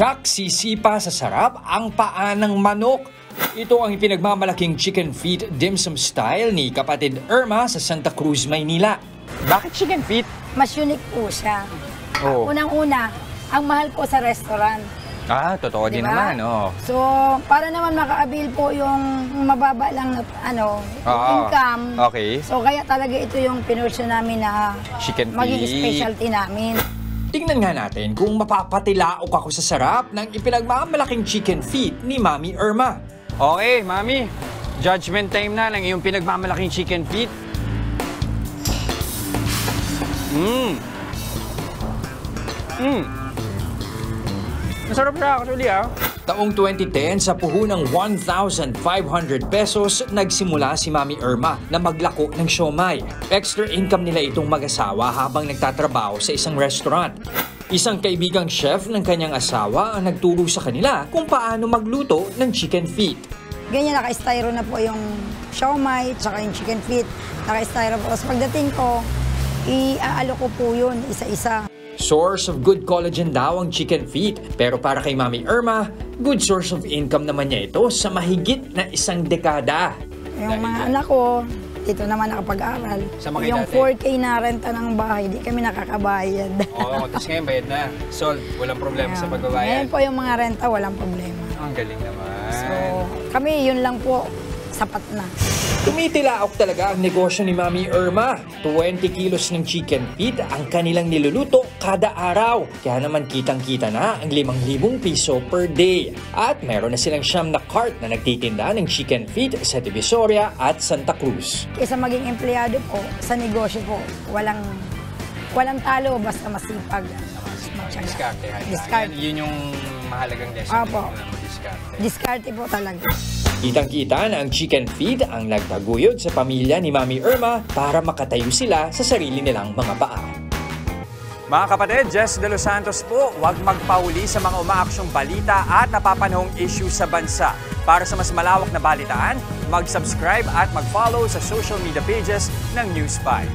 Tsak sisipa sa sarap ang paa ng manok. Ito ang ipinagmamalaking chicken feet dim sum style ni kapatid Irma sa Santa Cruz, Maynila. Bakit chicken feet? Mas unique po siya. Oo. Unang-una, ang mahal po sa restaurant. Totoo din Diba? naman, oh. So, para naman maka-avail po yung mababa lang na income. Okay. So, kaya talaga ito yung pinursyo namin na Chicken maging feet. specialty namin. Tingnan nga natin kung mapapatilaok ako sa sarap ng ipinagmamalaking chicken feet ni Mami Irma. Okay, Mami. Judgment time na ng iyong pinagmamalaking chicken feet. Masarap siya actually, Taong 2010, sa puhunang 1,500 pesos, nagsimula si Mami Irma na maglako ng siomai. Extra income nila itong mag-asawa habang nagtatrabaho sa isang restaurant. Isang kaibigang chef ng kanyang asawa ang nagturo sa kanila kung paano magluto ng chicken feet. Ganyan, naka-styro na po yung siomai, tsaka yung chicken feet. Naka-styro po. Tapos pagdating ko, iaalo ko po yun isa-isa. Source of good collagen daw ang chicken feet. Pero para kay Mami Irma, good source of income naman niya ito sa mahigit na 1 dekada. Yung mga anak ko, dito naman nakapag-aral. Yung 4K na renta ng bahay, di kami nakakabayad. Oo, tapos ngayon bayad na. Solve, walang problema sa pagbabayad. Ngayon po yung mga renta, walang problema. Ang galing naman. So, kami yun lang po, sapat na. Tumitilaok talaga ang negosyo ni Mami Irma. 20 kilos ng chicken feet ang kanilang niluluto kada araw. Kaya naman kitang-kita na ang 5,000 piso per day. At meron na silang 9 na cart na nagtitinda ng chicken feet sa Divisoria at Santa Cruz. Kaysa maging empleyado po, sa negosyo po, walang talo basta masipag. Diskarte. Diskarte. Yun yung mahalagang lesson. Opo. Diskarte. Diskarte po talaga. Kitang-kita na ang chicken feet ang nagtaguyod sa pamilya ni Mami Irma para makatayo sila sa sarili nilang mga paa. Mga kapatid, Jess De Los Santos po, huwag magpauli sa mga umaaksyong balita at napapanahong issue sa bansa. Para sa mas malawak na balitaan, mag-subscribe at mag-follow sa social media pages ng News 5.